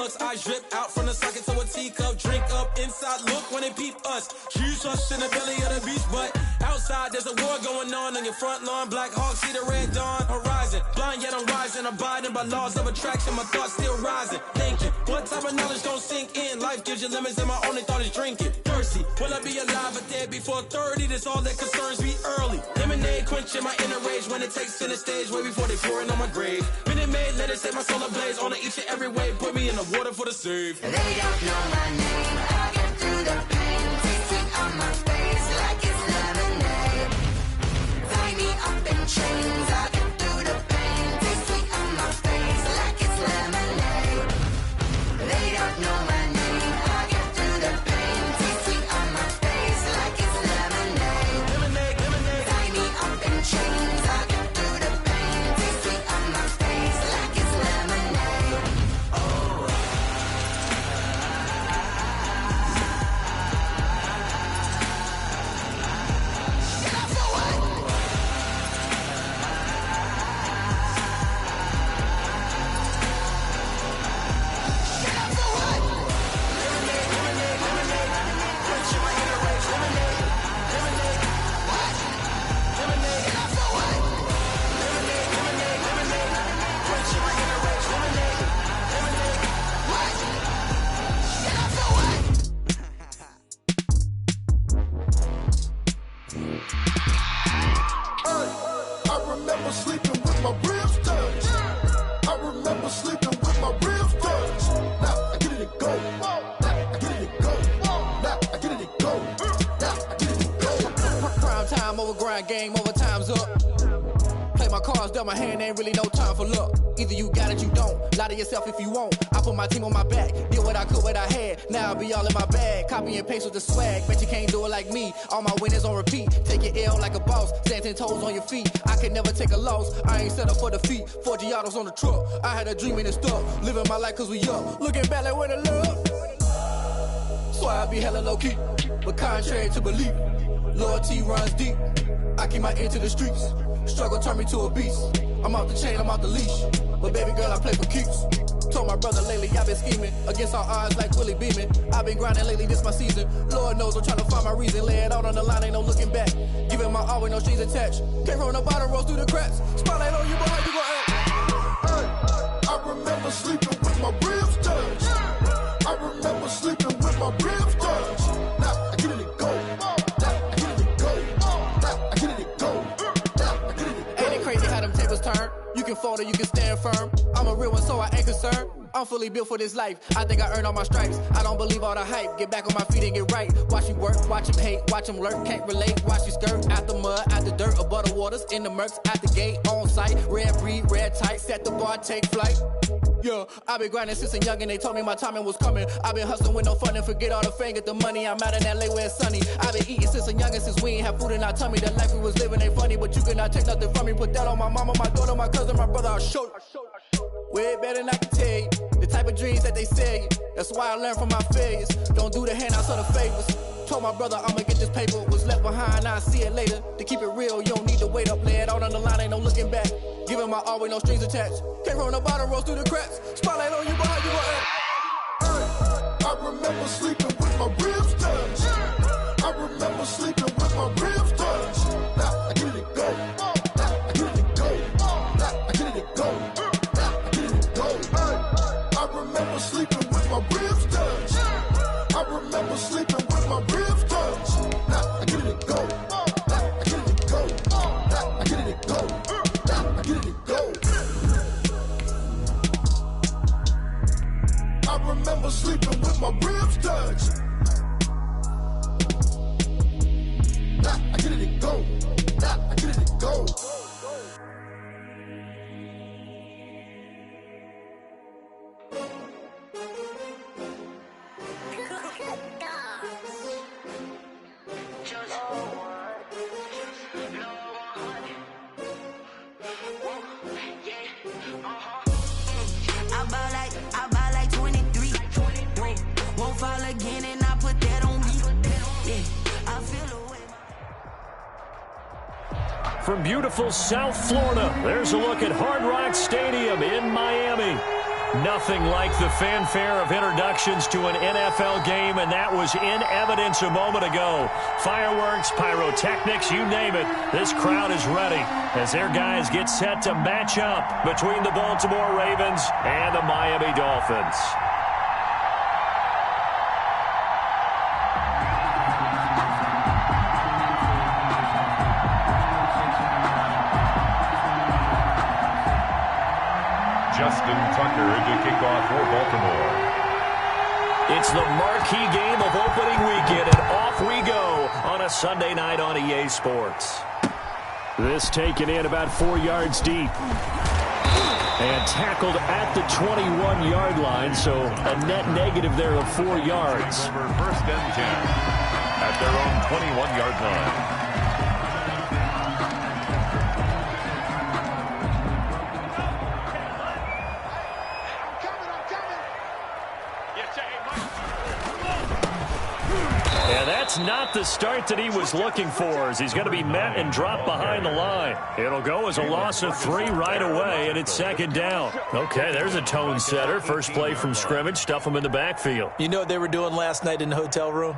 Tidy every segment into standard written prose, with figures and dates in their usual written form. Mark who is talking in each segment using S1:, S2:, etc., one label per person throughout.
S1: reflux. I drip out from the socket to a teacup. Drink up inside, look when they peep us. Jesus in the belly of the beast, but outside there's a war going on your front lawn. Black Hawk, see the red dawn horizon. Blind yet I'm rising, abiding by laws of attraction. My thoughts still rising, thinking, what type of knowledge don't sink in? Life gives you limits and my only thought is drinking. Thirsty, will I be alive or dead before 30? That's all that concerns me early. Lemonade quenching my inner rage when it takes center stage way before they pouring on my grave. Minute Maid, let it set my soul ablaze on each and every way. Put me in the water for the save.
S2: They don't know my name. I get through the pain. Tasting on my face like it's lemonade. Tie me up in chains. I get through the pain. Tasting on my face like it's lemonade. They don't know my name. I get through the pain. Tasting on my face like it's lemonade.
S1: Lemonade, lemonade.
S2: Tie me up in chains. I get through the pain. Tasting on my face like it's lemonade. Oh. Shut up for what? Shut up for what?
S1: Lemonade, lemonade, lemonade. Quenching my inner rage. Lemonade, lemonade.
S2: What?
S1: Lemonade,
S2: Shut up for what?
S1: lemonade, lemonade, lemonade. Quenching my inner rage. Lemonade, lemonade.
S2: What? Shut up for what?
S3: I remember sleeping with my ribs touched. I remember sleeping with my ribs touched. Now I get it and go. Now I get it and go. Now I get it and go. Now I get it and go.
S4: Prime time over grind game, over time's up. Play my cards, dealt my hand, ain't really no time for luck. Either you got it, you don't. Lie to yourself if you won't. I put my team on my back, did what I could, what I had. Now I be all in my bag, copy and paste with the swag. Bet you can't do it like me. All my winners on repeat. Take your L like a boss, stand 10 toes on your feet. I can never take a loss. I ain't set up for defeat. 4 Giottos on the truck. I had a dream and it stuck. Living my life cause we up. Looking back like where the love. So I be hella low key, but contrary to belief, loyalty runs deep. I keep my ear to the streets. Struggle turned me to a beast. I'm off the chain, I'm off the leash. But baby girl, I play for keeps. Told my brother lately, I've been scheming against all odds like Willie Beeman. I've been grinding lately, this my season. Lord knows I'm trying to find my reason. Lay it out on the line, ain't no looking back. Giving my all with no strings attached. Came from the bottom, rose through the cracks. Spotlight on you, boy, how you gon' act?
S3: I remember sleeping with my ribs touched. I remember sleeping with my ribs touched. Now I get it and go. Now I get it and go. Now I get it and go. Now I get it and go.
S4: Ain't it crazy how them tables turn? You can fold or you can stand firm. I'm a real one, so I ain't concerned. I'm fully built for this life. I think I earned all my stripes. I don't believe all the hype. Get back on my feet and get right. Watch you work, watch him hate, watch him lurk. Can't relate, watch you skirt. Out the mud, out the dirt, above the waters, in the murks, at the gate, on site. Red breed, red tight, set the bar, take flight. Yeah, I been grinding since a youngin', they told me my timing was coming. I been hustling with no fun and forget all the fame, get the money. I'm out in LA where it's sunny. I been eating since a youngin', since we ain't have food in our tummy. The life we was living ain't funny, but you cannot take nothing from me. Put that on my mama, my daughter, my cousin, my brother, I'll show you. Way better than I can tell you. The type of dreams that they sell you. That's why I learned from my failures. Don't do the handouts or the favors. Told my brother I'ma get this paper. Was left behind, I'll see it later. To keep it real, you don't need to wait up. Lay it out on the line, ain't no looking back. Giving my all with no strings attached. Came from the bottom, rose through the cracks. Spotlight on you, boy, how you gon' act?
S3: I remember sleeping with my ribs touched. I remember sleeping with my ribs touched. Now I get it and go. Now I get it and go. Now I get it and go. Now I get it and go. I remember sleeping with my ribs touched. I remember sleeping with my ribs touched. Now I get it and go. Now I get it and go. Now I get it and go. Now I get it and go. I remember sleeping with my ribs touched. Now I get it and go. Now I get it and go.
S2: I buy like 23. Won't fall again and I put that on me. Yeah, I feel away.
S5: From beautiful South Florida, there's a look at Hard Rock Stadium in Miami. Nothing like the fanfare of introductions to an NFL game, and that was in evidence a moment ago. Fireworks, pyrotechnics, you name it. This crowd is ready as their guys get set to match up between the Baltimore Ravens and the Miami Dolphins.
S6: Justin Tucker to kick off for Baltimore.
S5: It's the marquee game of opening weekend, and off we go on a Sunday night on EA Sports. This taken in about 4 yards deep. And tackled at the 21-yard line, so a net negative there of 4 yards.
S6: First and 10 at their own 21-yard line.
S5: And that's not the start that he was looking for, as he's going to be met and dropped behind the line. It'll go as a loss of 3 right away, and it's second down. Okay, there's a tone setter. First play from scrimmage, stuff him in the backfield.
S7: You know what they were doing last night in the hotel room?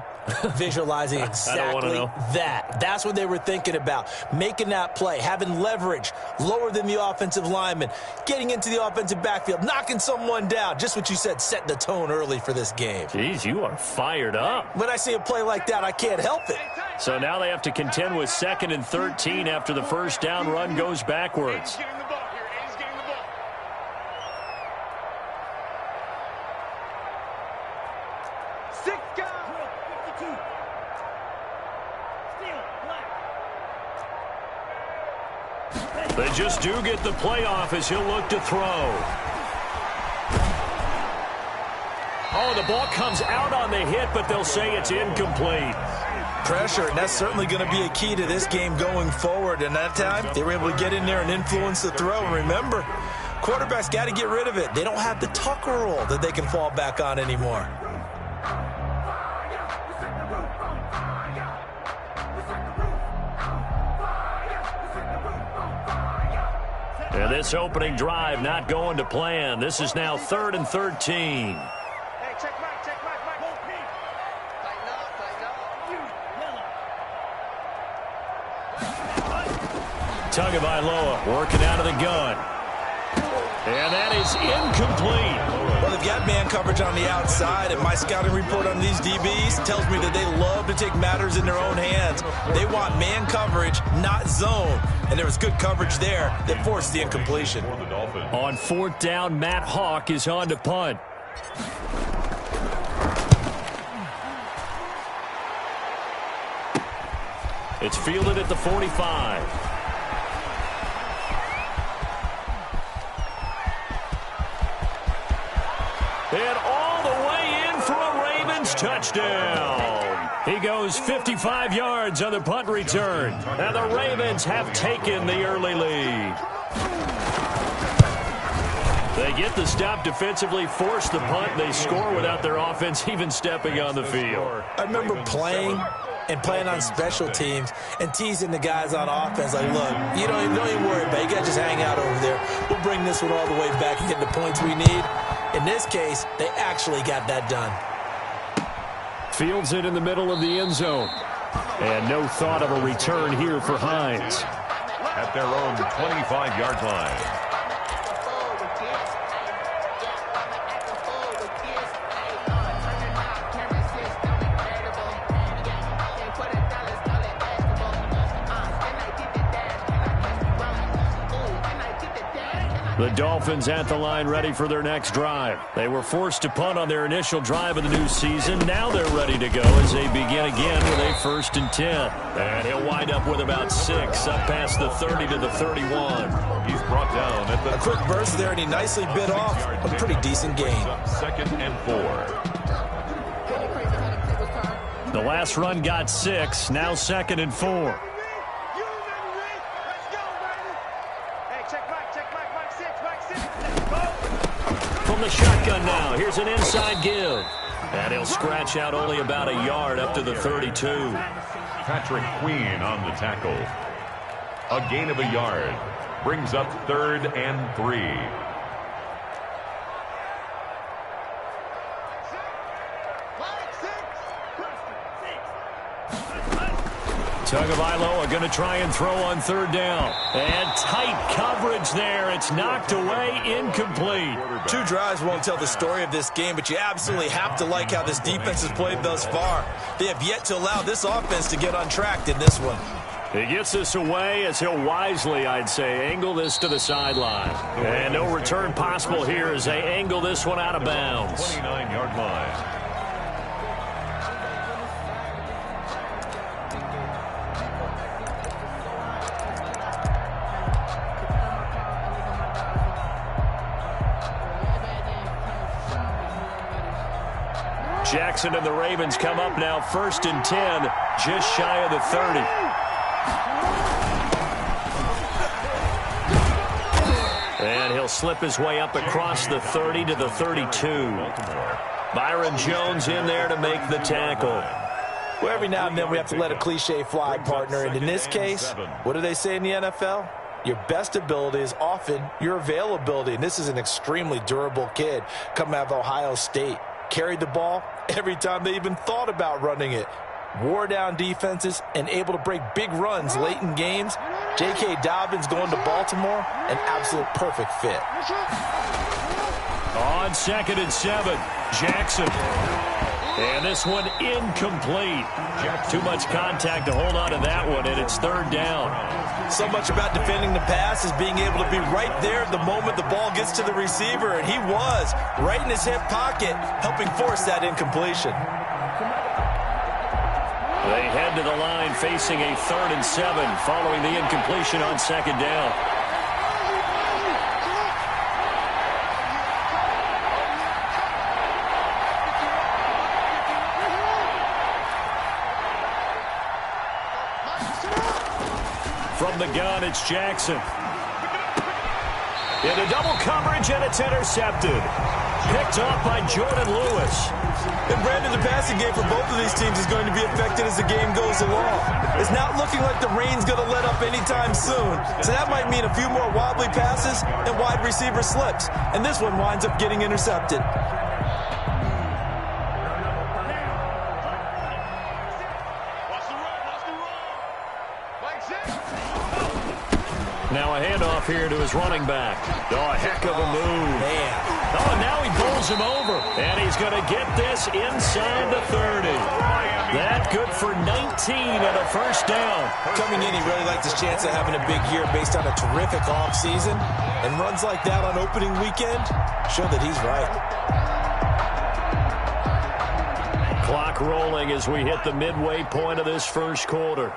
S7: Visualizing exactly that. That's what they were thinking about. Making that play, having leverage, lower than the offensive lineman, getting into the offensive backfield, knocking someone down. Just what you said, set the tone early for this game.
S5: Jeez, you are fired up.
S7: When I see a play like that, I can't help it.
S5: So now they have to contend with 2nd and 13 after the first down run goes backwards. They just do get the playoff as he'll look to throw. Oh, the ball comes out on the hit, but they'll say it's incomplete.
S7: Pressure, and that's certainly going to be a key to this game going forward. And that time, they were able to get in there and influence the throw. And remember, quarterbacks got to get rid of it. They don't have the Tucker rule that they can fall back on anymore.
S5: And this opening drive not going to plan. This is now 3rd and 13. Tagovailoa working out of the gun. And that is incomplete.
S7: Well, they've got man coverage on the outside, and my scouting report on these DBs tells me that they love to take matters in their own hands. They want man coverage, not zone. And there was good coverage there that forced the incompletion.
S5: On 4th down, Matt Hawk is on to punt. It's fielded at the 45. And all the way in for a Ravens touchdown. He goes 55 yards on the punt return. And the Ravens have taken the early lead. They get the stop defensively, force the punt. They score without their offense even stepping on the field.
S7: I remember playing on special teams and teasing the guys on offense like, look, you don't even worry about it. You got to just hang out over there. We'll bring this one all the way back and get the points we need. In this case, they actually got that done.
S5: Fields it in the middle of the end zone. And no thought of a return here for Hines.
S6: At their own 25-yard line.
S5: The Dolphins at the line ready for their next drive. They were forced to punt on their initial drive of the new season. Now they're ready to go as they begin again with a 1st and 10. And he'll wind up with about 6 up past the 30 to the 31.
S6: He's brought down at the
S7: a quick burst there, and he nicely bit off a pretty decent gain.
S6: 2nd and 4.
S5: The last run got 6. Now 2nd and 4. From the shotgun now, here's an inside give. And he'll scratch out only about a yard up to the 32.
S6: Patrick Queen on the tackle. A gain of a yard. Brings up 3rd and 3.
S5: Tagovailoa are going to try and throw on third down. And tight coverage there. It's knocked away, incomplete.
S7: 2 drives won't tell the story of this game, but you absolutely have to like how this defense has played thus far. They have yet to allow this offense to get untracked in this one.
S5: He gets this away as he'll wisely, I'd say, angle this to the sideline. And no return possible here as they angle this one out of bounds.
S6: 29-yard line.
S5: Jackson and the Ravens come up now 1st and 10, just shy of the 30. And he'll slip his way up across the 30 to the 32. Byron Jones in there to make the tackle.
S7: Well, every now and then we have to let a cliche fly, partner. And in this case, what do they say in the NFL? Your best ability is often your availability. And this is an extremely durable kid coming out of Ohio State. Carried the ball every time they even thought about running it. Wore down defenses and able to break big runs late in games. J.K. Dobbins going to Baltimore, an absolute perfect fit.
S5: On 2nd and 7, Jackson. And this one incomplete. Too much contact to hold on to that one, and it's 3rd down.
S7: So much about defending the pass is being able to be right there at the moment the ball gets to the receiver, and he was right in his hip pocket, helping force that incompletion.
S5: They head to the line facing a 3rd and 7 following the incompletion on 2nd down. From the gun, it's Jackson. Into double coverage, and it's intercepted. Picked off by Jordan Lewis.
S7: And Brandon, the passing game for both of these teams is going to be affected as the game goes along. It's not looking like the rain's going to let up anytime soon. So that might mean a few more wobbly passes and wide receiver slips. And this one winds up getting intercepted.
S5: Now a handoff here to his running back. Oh, a heck of a move.
S7: Man.
S5: Oh, and now he bowls him over. And he's going to get this inside the 30. That good for 19 and a 1st down.
S7: Coming in, he really liked his chance of having a big year based on a terrific offseason. And runs like that on opening weekend show that he's right.
S5: Clock rolling as we hit the midway point of this 1st quarter.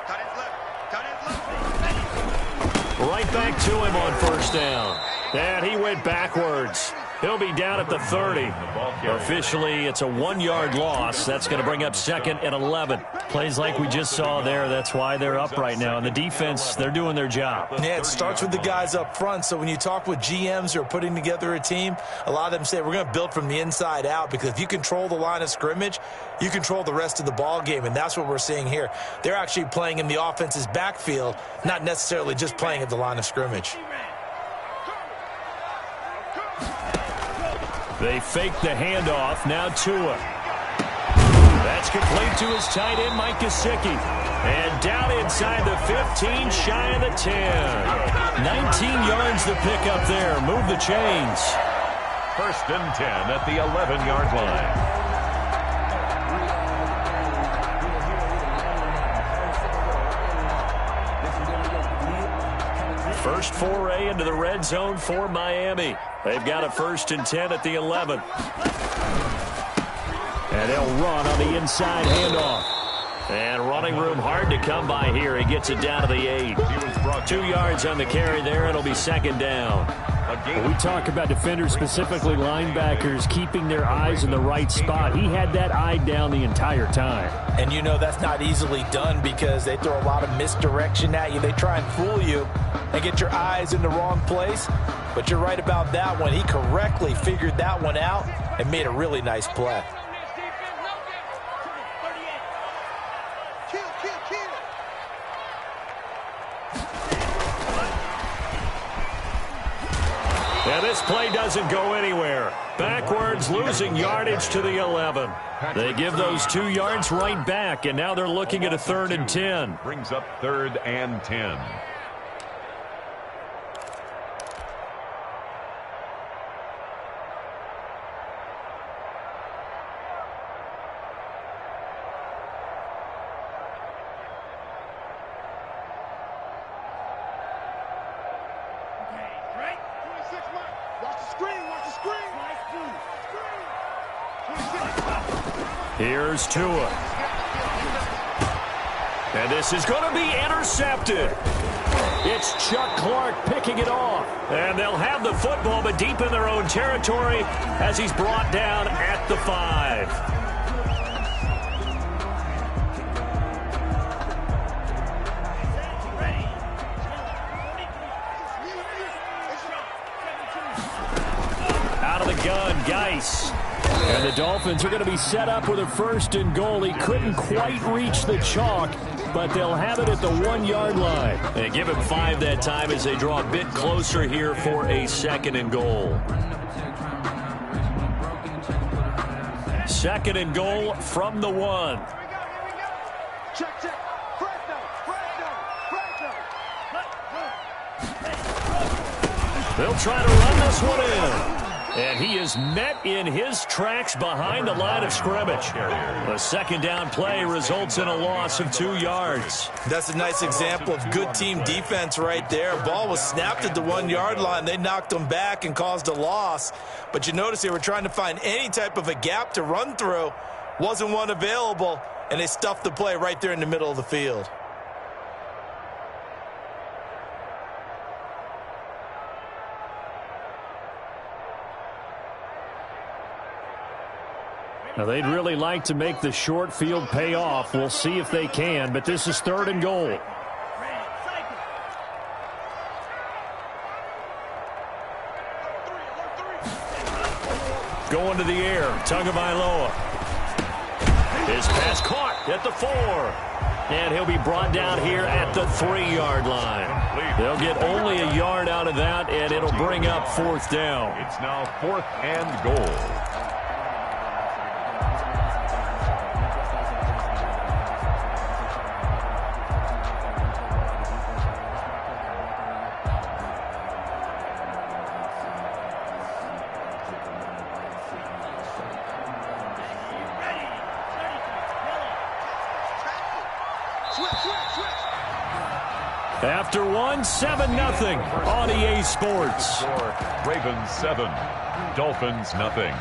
S5: Right back to him on 1st down. And he went backwards. He'll be down at the 30. Officially, it's a 1-yard loss. That's going to bring up 2nd and 11.
S8: Plays like we just saw there. That's why they're up right now. And the defense, they're doing their job.
S7: Yeah, it starts with the guys up front. So when you talk with GMs who are putting together a team, a lot of them say we're going to build from the inside out, because if you control the line of scrimmage, you control the rest of the ball game, and that's what we're seeing here. They're actually playing in the offense's backfield, not necessarily just playing at the line of scrimmage.
S5: They fake the handoff. Now Tua. That's complete to his tight end, Mike Gesicki. And down inside the 15, shy of the 10. 19 yards to pick up there. Move the chains.
S6: 1st and 10 at the 11-yard line.
S5: First foray into the red zone for Miami. They've got a 1st and 10 at the 11. And they'll run on the inside handoff. And running room hard to come by here. He gets it down to the 8. 2 yards on the carry there. It'll be 2nd down.
S8: When we talk about defenders, specifically linebackers, keeping their eyes in the right spot. He had that eye down the entire time.
S7: And you know that's not easily done, because they throw a lot of misdirection at you. They try and fool you and get your eyes in the wrong place. But you're right about that one. He correctly figured that one out and made a really nice play.
S5: And this play doesn't go anywhere. Backwards, losing yardage to the 11. They give those 2 yards right back, and now they're looking at a 3rd and 10.
S6: Brings up 3rd and 10.
S5: Here's Tua. And this is going to be intercepted. It's Chuck Clark picking it off. And they'll have the football, but deep in their own territory as he's brought down at the 5. Out of the gun, Geis. And the Dolphins are going to be set up with a 1st and goal. He couldn't quite reach the chalk, but they'll have it at the 1-yard line. They give him 5 that time as they draw a bit closer here for a 2nd and goal. 2nd and goal from the 1. They'll try to run this one in. And he is met in his tracks behind the line of scrimmage. A 2nd down play results in a loss of 2 yards.
S7: That's a nice example of good team defense right there. Ball was snapped at the 1-yard line. They knocked them back and caused a loss. But you notice they were trying to find any type of a gap to run through. Wasn't one available, and they stuffed the play right there in the middle of the field.
S8: Now, they'd really like to make the short field pay off. We'll see if they can, but this is 3rd and goal.
S5: Going to the air, Tagovailoa. His pass caught at the 4. And he'll be brought down here at the 3-yard line. They'll get only a yard out of that, and it'll bring up 4th down.
S6: It's now 4th and goal.
S5: After 1, 7-0 on EA Sports.
S6: Ravens 7, Dolphins nothing.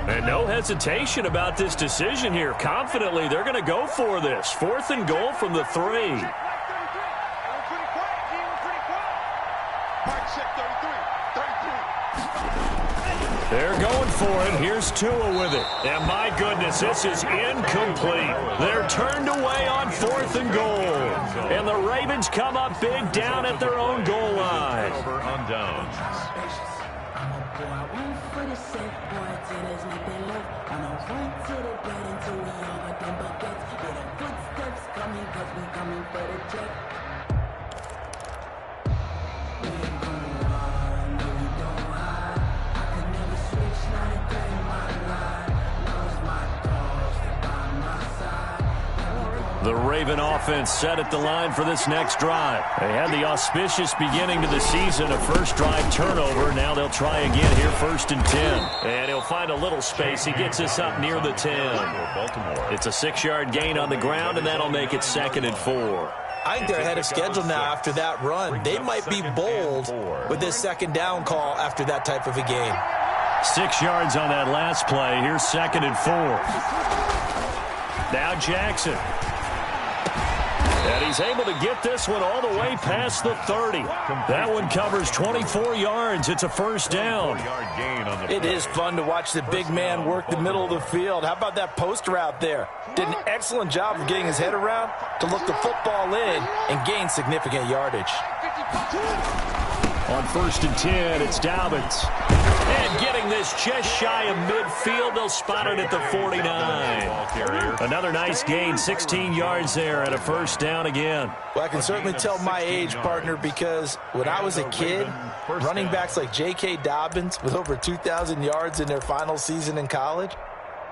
S5: And no hesitation about this decision here. Confidently, they're going to go for this. 4th and goal from the 3. They're going for it. Here's Tua with it. And my goodness, this is incomplete. They're turned away on 4th and goal. And the Ravens come up big down at their own goal line.
S6: Over on downs.
S5: The Raven offense set at the line for this next drive. They had the auspicious beginning to the season, a first drive turnover. Now they'll try again here, 1st and 10. And he'll find a little space. He gets us up near the 10. It's a 6-yard gain on the ground, and that'll make it 2nd and 4.
S7: I think they're ahead of schedule now after that run. They might be bold with this 2nd down call after that type of a game.
S5: 6 yards on that last play. Here's 2nd and 4. Now Jackson. And he's able to get this one all the way past the 30. That one covers 24 yards. It's a 1st down.
S7: It is fun to watch the big man work the middle of the field. How about that post route there? Did an excellent job of getting his head around to look the football in and gain significant yardage.
S8: On 1st and 10, it's Dobbins.
S5: And getting this just shy of midfield, they'll spot it at the 49. Another nice gain, 16 yards there and a first down again.
S7: Well, I can certainly tell my age, partner, because when I was a kid, running backs like J.K. Dobbins with over 2,000 yards in their final season in college,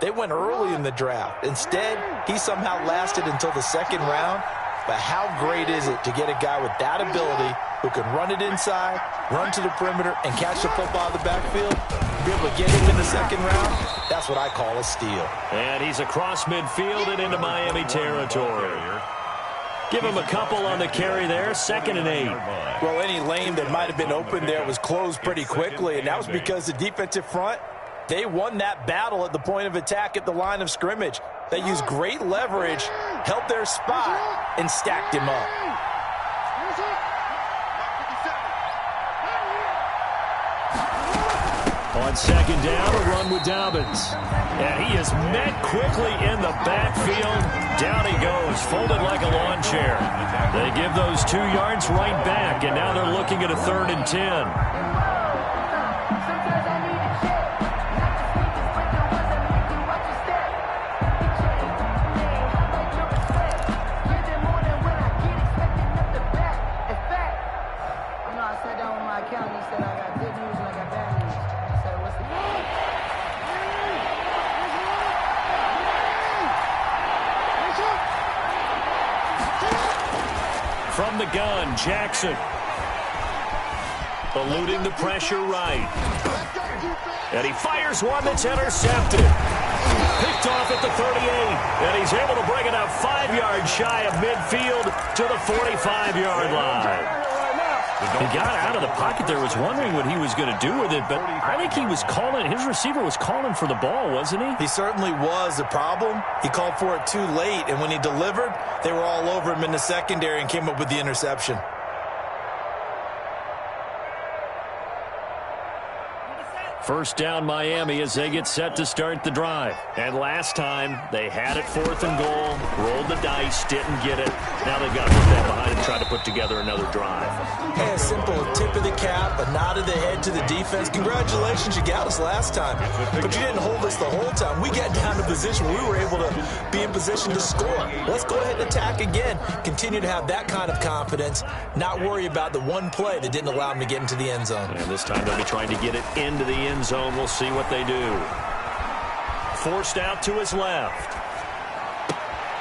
S7: they went early in the draft. Instead, he somehow lasted until the second round. But how great is it to get a guy with that ability who can run it inside, run to the perimeter, and catch the football out of the backfield? Be able to get him in the second round, that's what I call a steal.
S5: And he's across midfield and into Miami territory. Give him a couple on the carry there, 2nd and 8.
S7: Well, any lane that might have been open there was closed pretty quickly, and that was because the defensive front, they won that battle at the point of attack at the line of scrimmage. They used great leverage, held their spot, and stacked him up.
S8: On 2nd down, a run with Dobbins.
S5: And he is met quickly in the backfield. Down he goes, folded like a lawn chair.
S8: They give those 2 yards right back, and now they're looking at a 3rd and 10.
S5: From the gun, Jackson. Eluding the pressure right. And he fires one that's intercepted. Picked off at the 38. And he's able to bring it up 5 yards shy of midfield to the 45-yard line.
S8: He got out of the pocket there, was wondering what he was going to do with it, but I think he was calling, his receiver was calling for the ball, wasn't he?
S7: He certainly was. The problem, he called for it too late, and when he delivered, they were all over him in the secondary and came up with the interception.
S8: First down Miami as they get set to start the drive.
S5: And last time, they had it 4th and goal, rolled the dice, didn't get it. Now they've got to put that behind and try to put together another drive.
S7: Hey, a simple tip of the cap, a nod of the head to the defense. Congratulations, you got us last time. But you didn't hold us the whole time. We got down to position where we were able to be in position to score. Let's go ahead and attack again. Continue to have that kind of confidence, not worry about the one play that didn't allow them to get into the end zone.
S5: And this time they'll be trying to get it into the end zone. We'll see what they do. Forced out to his left.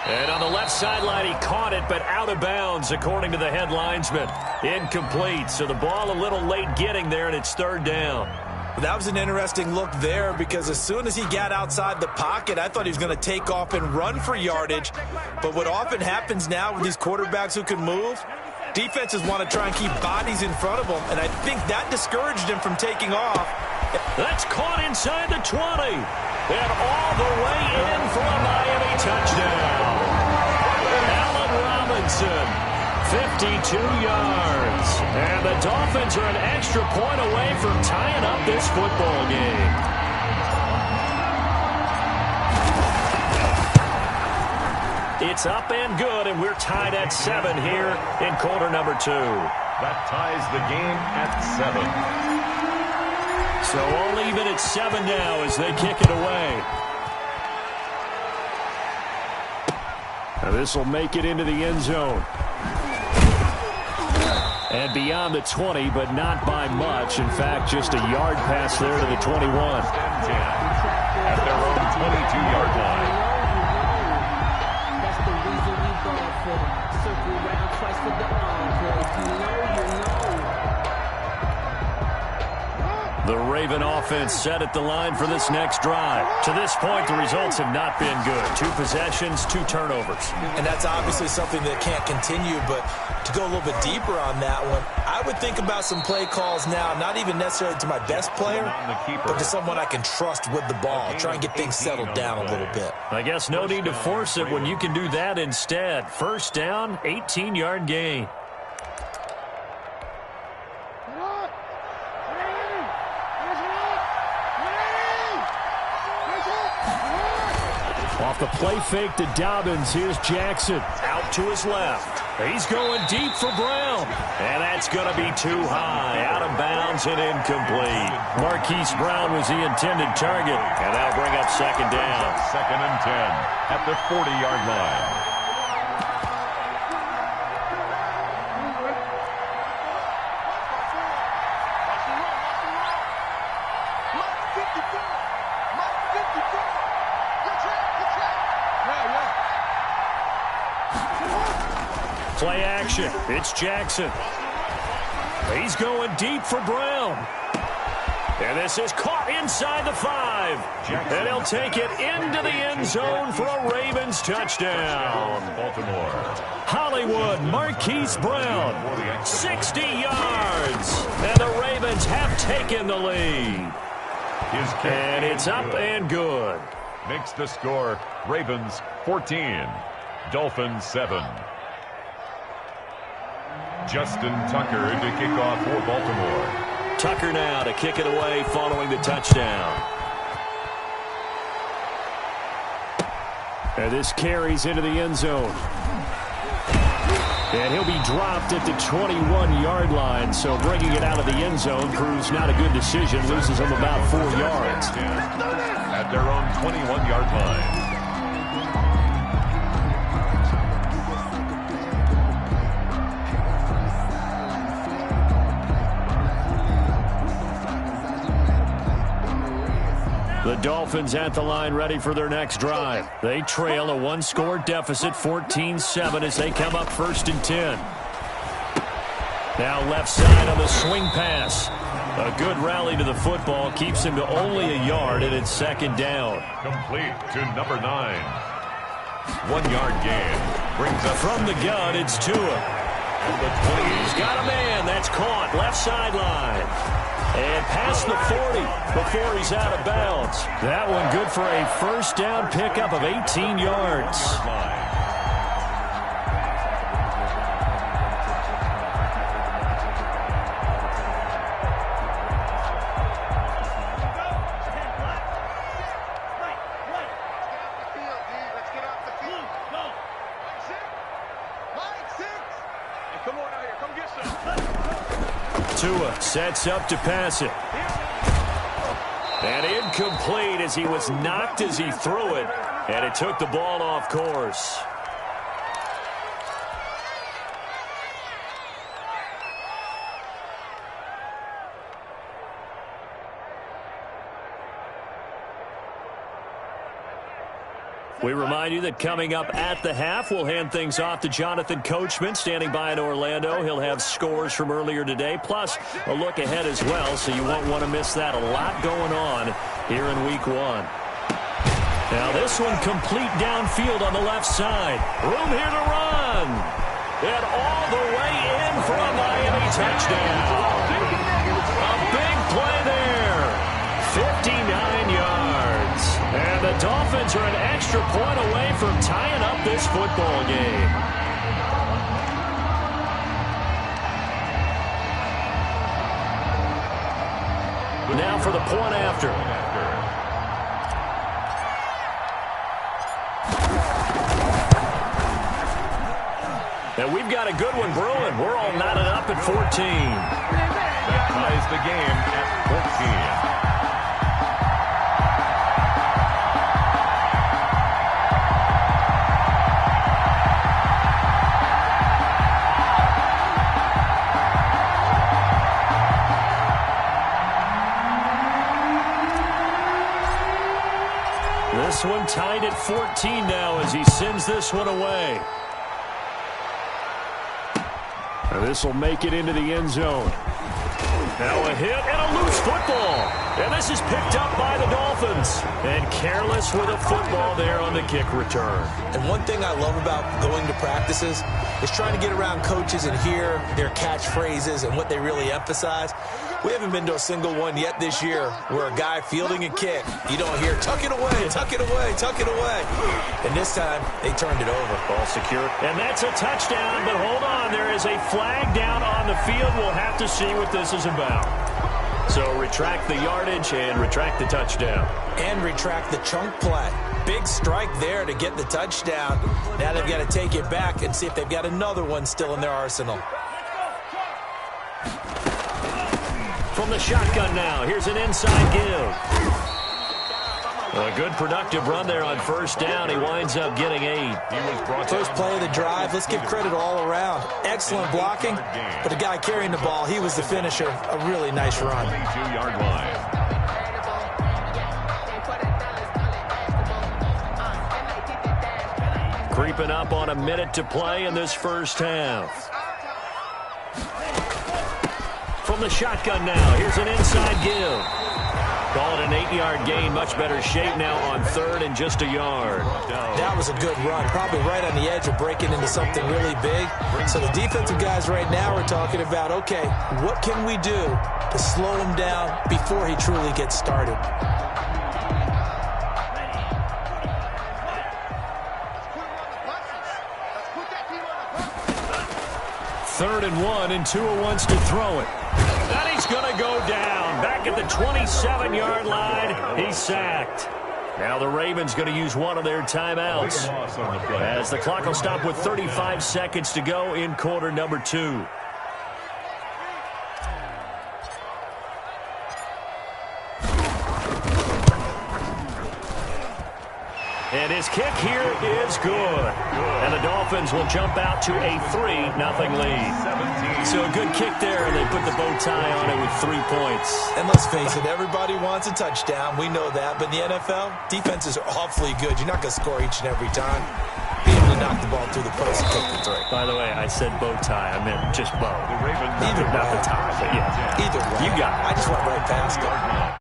S5: And on the left sideline, he caught it, but out of bounds, according to the head linesman. Incomplete, so the ball a little late getting there, and it's 3rd down.
S7: That was an interesting look there because as soon as he got outside the pocket, I thought he was going to take off and run for yardage. But what often happens now with these quarterbacks who can move, defenses want to try and keep bodies in front of them, and I think that discouraged him from taking off.
S5: That's caught inside the 20. And all the way in for a Miami touchdown. Allen Robinson, 52 yards. And the Dolphins are an extra point away from tying up this football game. It's up and good, and we're tied at 7 here in quarter number 2.
S6: That ties the game at 7.
S8: So all even at 7 now as they kick it away. Now this will make it into the end zone. And beyond the 20, but not by much. In fact, just a yard pass there to the 21.
S6: At their own 22-yard line.
S9: That's the reason we go for circle round twice for the encore. If you know, you know.
S8: The Raven offense set at the line for this next drive. To this point, the results have not been good. 2 possessions, 2 turnovers.
S7: And that's obviously something that can't continue, but to go a little bit deeper on that one, I would think about some play calls now, not even necessarily to my best player, but to someone I can trust with the ball. Try and get things settled down a little bit.
S8: I guess no need to force it when you can do that instead. First down, 18-yard gain. Off the play fake to Dobbins, here's Jackson.
S5: Out to his left.
S8: He's going deep for Brown. And that's going to be too high. Out of bounds and incomplete. Marquise Brown was the intended target. And that'll bring up second down.
S6: Second and 10 at the 40-yard line.
S8: Play action. It's Jackson. He's going deep for Brown. And this is caught inside the 5. And he'll take it into the end zone for a Ravens touchdown.
S6: Baltimore.
S8: Hollywood, Marquise Brown, 60 yards. And the Ravens have taken the lead. And it's up and good.
S6: Makes the score Ravens 14, Dolphins 7. Justin Tucker to kick off for Baltimore.
S8: Tucker now to kick it away following the touchdown. And this carries into the end zone. And he'll be dropped at the 21-yard line, so bringing it out of the end zone proves not a good decision. Loses him about 4 yards.
S6: At their own 21-yard line.
S8: The Dolphins at the line ready for their next drive. They trail a 1-score deficit, 14-7 as they come up 1st and 10. Now left side on the swing pass. A good rally to the football keeps him to only a yard, and it's 2nd down.
S6: Complete to number 9. 1-yard gain. Brings up
S8: from the gun, it's Tua. He's got a man. That's caught. Left sideline. And past the 40 before he's out of bounds. That one good for a 1st down pickup of 18 yards. Tua sets up to pass it. And incomplete as he was knocked as he threw it. And it took the ball off course. We remind you that coming up at the half, we'll hand things off to Jonathan Coachman, standing by in Orlando. He'll have scores from earlier today, plus a look ahead as well, so you won't want to miss that. A lot going on here in Week 1. Now this one complete downfield on the left side. Room here to run. And all the way in for a Miami touchdown. A big play there. 59 yards. And the Dolphins are an extra point away from tying up this football game. Now for the point after. And we've got a good one brewing. We're all knotted up at 14.
S6: That ties the game at 14.
S8: This one tied at 14 now as he sends this one away. And this will make it into the end zone. Now a hit and a loose football. And this is picked up by the Dolphins. And careless with a football there on the kick return.
S7: And one thing I love about going to practices is trying to get around coaches and hear their catchphrases and what they really emphasize. We haven't been to a single one yet this year where a guy fielding a kick, you don't hear, tuck it away, tuck it away, tuck it away. And this time, they turned it over.
S8: Ball secure. And that's a touchdown, but hold on. There is a flag down on the field. We'll have to see what this is about. So retract the yardage and retract the touchdown.
S7: And retract the chunk play. Big strike there to get the touchdown. Now they've got to take it back and see if they've got another one still in their arsenal.
S8: From the shotgun now, here's an inside give. A good productive run there on first down. He winds up getting 8.
S7: First play of the drive. Let's give credit all around. Excellent blocking, but the guy carrying the ball, he was the finisher. A really nice run.
S6: 22-yard line.
S8: Creeping up on a minute to play in this first half. From the shotgun now, here's an inside give. Call it an 8-yard gain. Much better shape now on third and just a yard.
S7: That was a good run. Probably right on the edge of breaking into something really big. So the defensive guys right now are talking about, okay, what can we do to slow him down before he truly gets started?
S8: Third and 1, and Tua wants to throw it. And he's going to go down. Back at the 27-yard line, he's sacked. Now the Ravens going to use one of their timeouts as the clock will stop with 35 seconds to go in quarter number 2. And his kick here is good. And the Dolphins will jump out to a 3-0 lead. So a good kick there, and they put the bow tie on it with 3 points.
S7: And let's face it, everybody wants a touchdown. We know that. But in the NFL, defenses are awfully good. You're not going to score each and every time. Be able to knock the ball through the post and take the 3.
S8: By the way, I said bow tie. I meant just bow.
S7: Either way.
S8: Not the tie, but yeah.
S7: Either way.
S8: You got it.
S7: I just went right past it.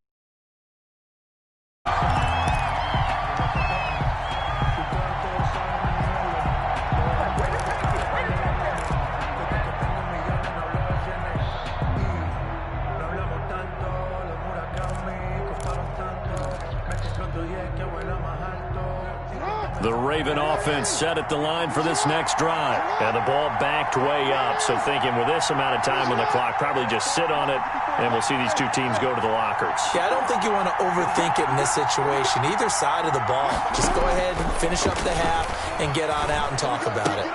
S8: The Raven offense set at the line for this next drive. And the ball backed way up. So thinking with this amount of time on the clock, probably just sit on it, and we'll see these two teams go to the lockers.
S7: Yeah, I don't think you want to overthink it in this situation. Either side of the ball. Just go ahead and finish up the half and get on out and talk about it.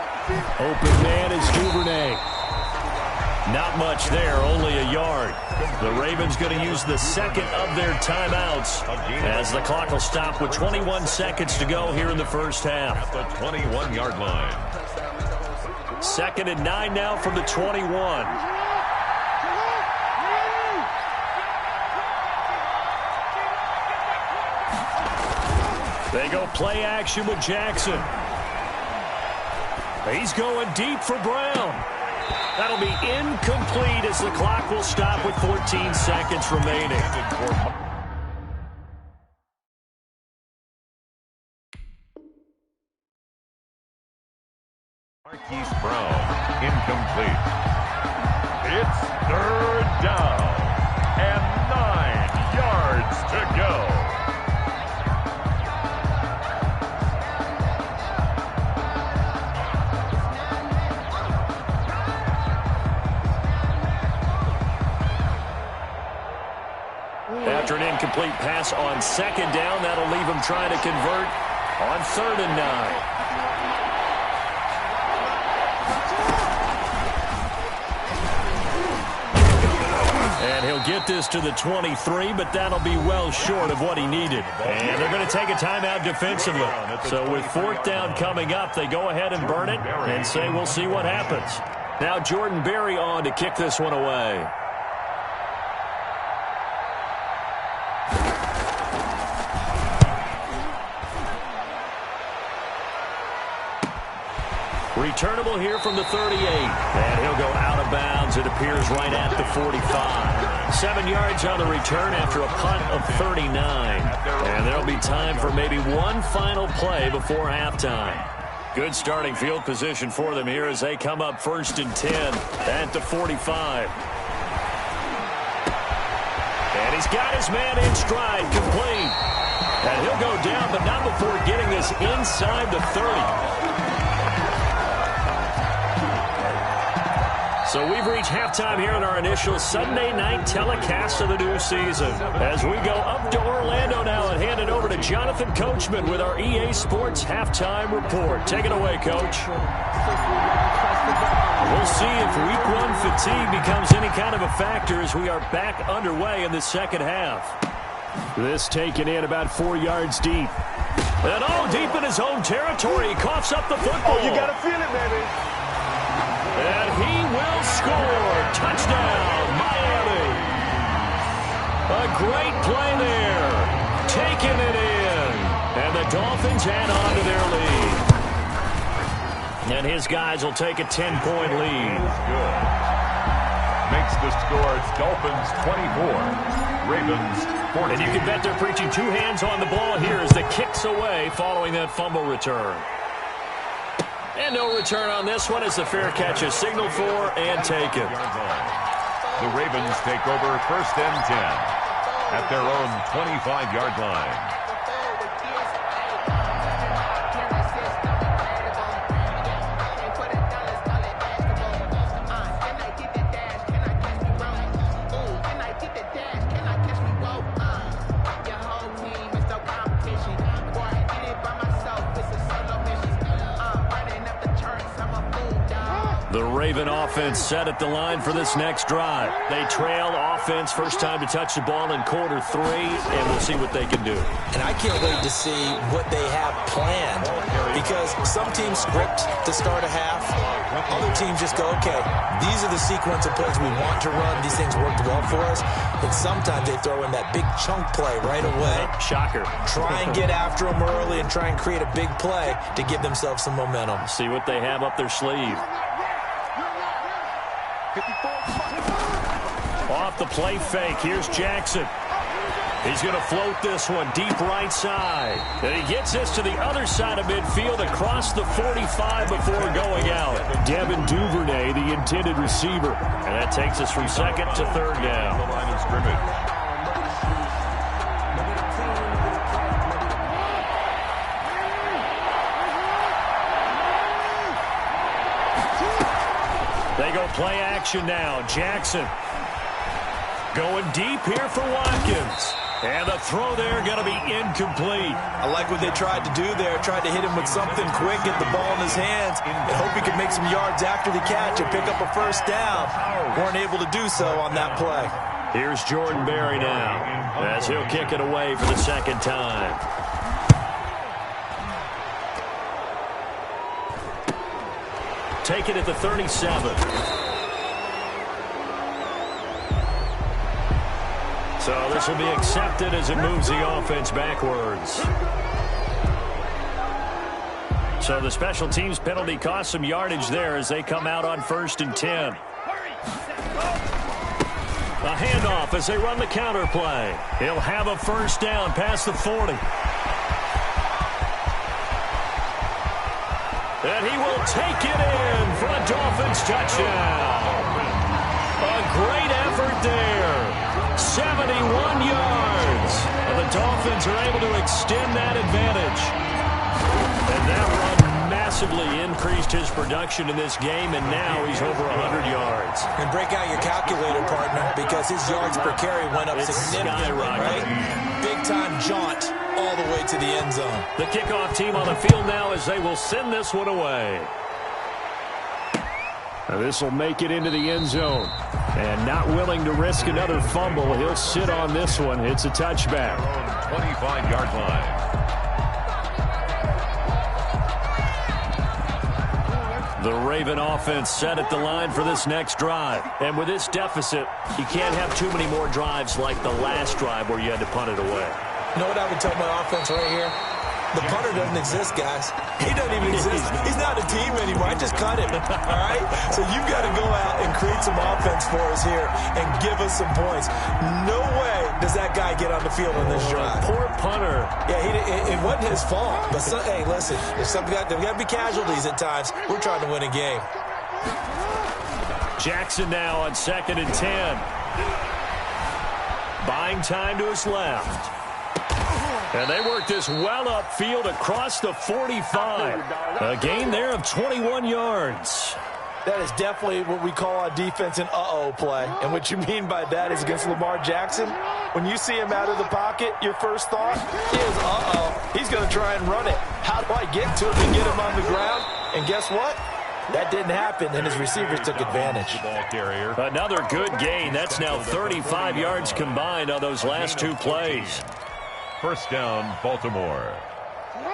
S8: Open man is Duvernay. Not much there, only a yard. The Ravens going to use the second of their timeouts as the clock will stop with 21 seconds to go here in the first half.
S6: At the 21-yard line.
S8: 2nd and 9 now from the 21. They go play action with Jackson. He's going deep for Brown. That'll be incomplete as the clock will stop with 14 seconds remaining.
S6: Marquise Brown, incomplete. It's third down and 9 yards to go.
S8: After an incomplete pass on 2nd down, that'll leave him trying to convert on 3rd and 9. And he'll get this to the 23, but that'll be well short of what he needed. And they're going to take a timeout defensively. So with 4th down coming up, they go ahead and burn it and say we'll see what happens. Now Jordan Berry on to kick this one away. Returnable here from the 38. And he'll go out of bounds. It appears right at the 45. 7 yards on the return after a punt of 39. And there'll be time for maybe one final play before halftime. Good starting field position for them here as they come up 1st and 10 at the 45. And he's got his man in stride, complete. And he'll go down, but not before getting this inside the 30. So we've reached halftime here in our initial Sunday night telecast of the new season. As we go up to Orlando now and hand it over to Jonathan Coachman with our EA Sports halftime report. Take it away, Coach. We'll see if week one fatigue becomes any kind of a factor as we are back underway in the second half.
S5: This taken in about 4 yards deep.
S8: And all deep in his own territory. He coughs up the football.
S10: Oh, you got to feel it, baby.
S8: And he will score. Touchdown, Miami. A great play there. Taking it in. And the Dolphins add on to their lead. And his guys will take a 10-point lead.
S6: Good. Makes the score Dolphins 24, Ravens 14.
S8: And you can bet they're preaching two hands on the ball here as the kick's away following that fumble return. And no return on this one as the fair catch is signaled for and taken.
S6: The Ravens take over 1st and 10 at their own 25-yard line.
S8: The Raven offense set at the line for this next drive. They trail offense, first time to touch the ball in quarter 3, and we'll see what they can do.
S7: And I can't wait to see what they have planned, because some teams script to start a half. Other teams just go, okay, these are the sequence of plays we want to run. These things worked well for us. And sometimes they throw in that big chunk play right away.
S8: Shocker.
S7: Try and get after them early and try and create a big play to give themselves some momentum.
S8: See what they have up their sleeve. Off the play fake, here's Jackson. He's going to float this one deep right side. And he gets this to the other side of midfield across the 45 before going out.
S5: Devin Duvernay, the intended receiver.
S8: And that takes us from 2nd to 3rd down.
S6: The line of scrimmage.
S8: They go play action now. Jackson going deep here for Watkins. And the throw there going to be incomplete.
S7: I like what they tried to do there. Tried to hit him with something quick, get the ball in his hands, and hope he could make some yards after the catch and pick up a first down. Weren't able to do so on that play.
S8: Here's Jordan Berry now as he'll kick it away for the second time. Take it at the 37. So this will be accepted as it moves the offense backwards. So the special teams penalty cost some yardage there as they come out on 1st and 10. A handoff as they run the counter play. He'll have a first down past the 40. And he will take it in for a Dolphins touchdown. A great effort there. 71 yards. And the Dolphins are able to extend that advantage. And that run massively increased his production in this game, and now he's over 100 yards.
S7: And break out your calculator, partner, because his yards per carry went up significantly, right? Big-time jaunt all the way to the end zone.
S8: The kickoff team on the field now as they will send this one away.
S5: Now this will make it into the end zone. And not willing to risk another fumble, he'll sit on this one. It's a touchback.
S6: 25-yard line.
S8: The Raven offense set at the line for this next drive. And with this deficit, you can't have too many more drives like the last drive where you had to punt it away.
S7: You know what I would tell my offense right here? The punter doesn't exist, guys. He doesn't even exist. He's not a team anymore. I just cut him, all right? So you've got to go out and create some offense for us here and give us some points. No way does that guy get on the field on this drive.
S8: Poor punter.
S7: Yeah, it wasn't his fault. But, hey, listen, there's got to be casualties at times. We're trying to win a game.
S8: Jackson now on 2nd and 10. Buying time to his left. And they work this well upfield across the 45. A gain there of 21 yards.
S7: That is definitely what we call on defense an uh-oh play. And what you mean by that is against Lamar Jackson, when you see him out of the pocket, your first thought is, uh-oh, he's going to try and run it. How do I get to him and get him on the ground? And guess what? That didn't happen, and his receivers took advantage.
S8: Another good gain. That's now 35 yards combined on those last two plays.
S6: First down, Baltimore.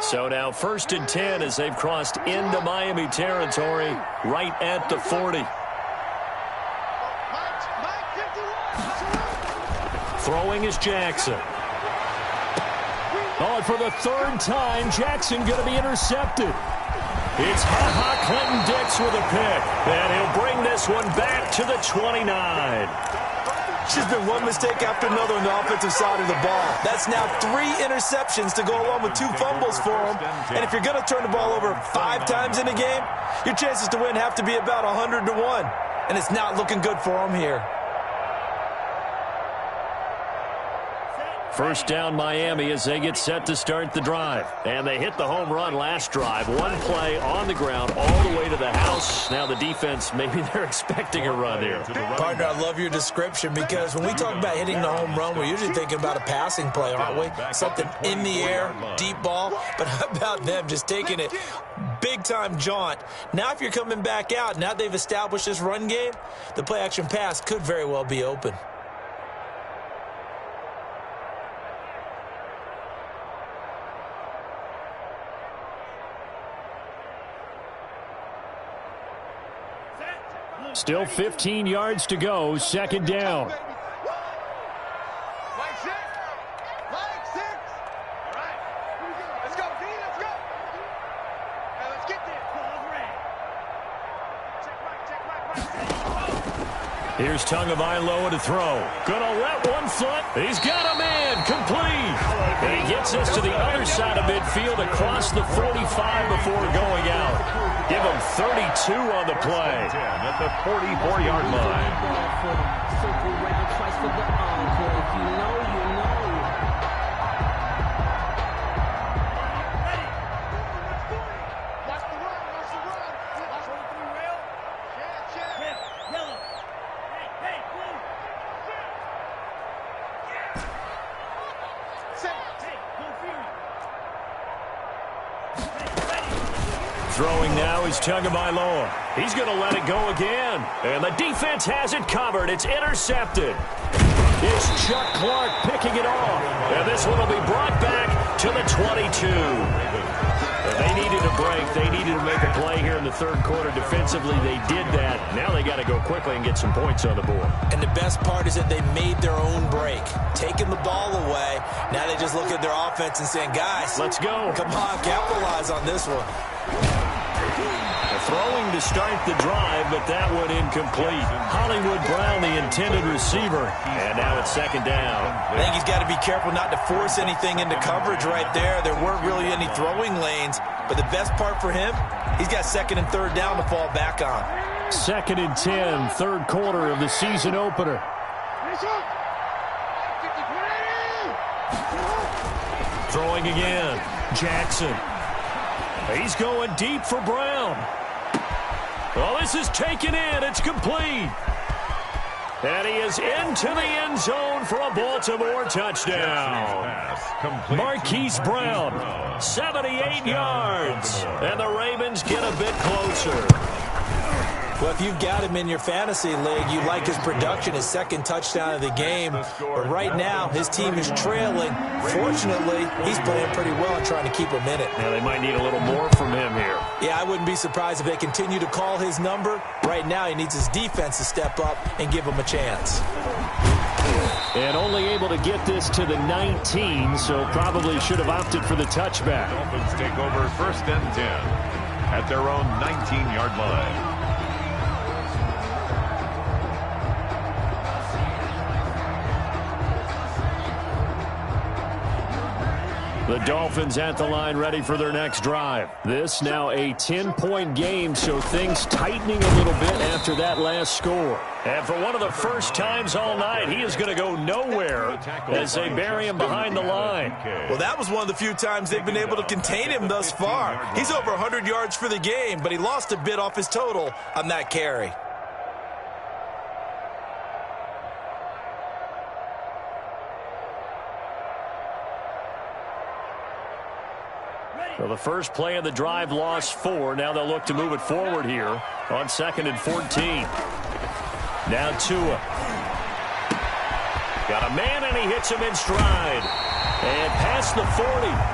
S8: So now 1st and 10 as they've crossed into Miami territory right at the 40. Throwing is Jackson. Oh, and for the third time, Jackson going to be intercepted. It's Clinton-Dix with a pick. And he'll bring this one back to the 29.
S7: It's just been one mistake after another on the offensive side of the ball. That's now 3 interceptions to go along with 2 fumbles for him. And if you're going to turn the ball over 5 times in a game, your chances to win have to be about 100 to 1. And it's not looking good for him here.
S8: First down Miami as they get set to start the drive. And they hit the home run last drive. One play on the ground all the way to the house. Now the defense, maybe they're expecting a run here.
S7: Partner, I love your description because when we talk about hitting the home run, we're usually thinking about a passing play, aren't we? Something in the air, deep ball. But how about them just taking it big-time jaunt? Now if you're coming back out, now they've established this run game, the play-action pass could very well be open.
S5: Still 15 yards to go, second down.
S3: Leg 6. Leg 6. All right. Let's go, D. Let's go. Hey, let's get there. Check right.
S8: Here's Tagovailoa to throw. Gonna let one foot. He's got a man. Complete. And he gets us to the other side of midfield across the 45 before going out. Give him 32 on the play.
S6: At the 44-yard line.
S9: Circle round twice for the encore. If you know, you know.
S3: Watch the run. Watch the run. Watch the rail. Check.
S9: Yellow. Hey, blue.
S3: Set.
S9: Hey, go Fury.
S8: Throwing now is Tagovailoa. He's going to let it go again. And the defense has it covered. It's intercepted. It's Chuck Clark picking it off. And this one will be brought back to the 22. They needed a break. They needed to make a play here in the third quarter. Defensively, they did that. Now they got to go quickly and get some points on the board.
S7: And the best part is that they made their own break. Taking the ball away. Now they just look at their offense and saying, guys,
S8: let's go.
S7: Come on, capitalize on this one.
S8: Throwing to start the drive, but that one incomplete. Hollywood Brown, the intended receiver. And now it's second down.
S7: I think he's got to be careful not to force anything into coverage right there. There weren't really any throwing lanes. But the best part for him, he's got second and third down to fall back on.
S5: Second and 10, third quarter of the season opener.
S8: Throwing again. Jackson. He's going deep for Brown. Well, this is taken in. It's complete. And he is into the end zone for a Baltimore touchdown. Marquise Brown, 78 yards. And the Ravens get a bit closer.
S7: Well, if you've got him in your fantasy league, you like his production, his second touchdown of the game. But right now, his team is trailing. Fortunately, he's playing pretty well and trying to keep him in it.
S8: Now, they might need a little more from him here.
S7: Yeah, I wouldn't be surprised if they continue to call his number. Right now, he needs his defense to step up and give him a chance.
S5: And only able to get this to the 19, so probably should have opted for the touchback.
S6: Dolphins take over first and 10 at their own 19-yard line.
S8: The Dolphins at the line ready for their next drive. This now a 10-point game, so things tightening a little bit after that last score. And for one of the first times all night, he is going to go nowhere as they bury him behind the line.
S7: Well, that was one of the few times they've been able to contain him thus far. He's over 100 yards for the game, but he lost a bit off his total on that carry.
S8: Well, the first play of the drive lost 4. Now they'll look to move it forward here on 2nd and 14. Now Tua. Got a man, and he hits him in stride. And past the 40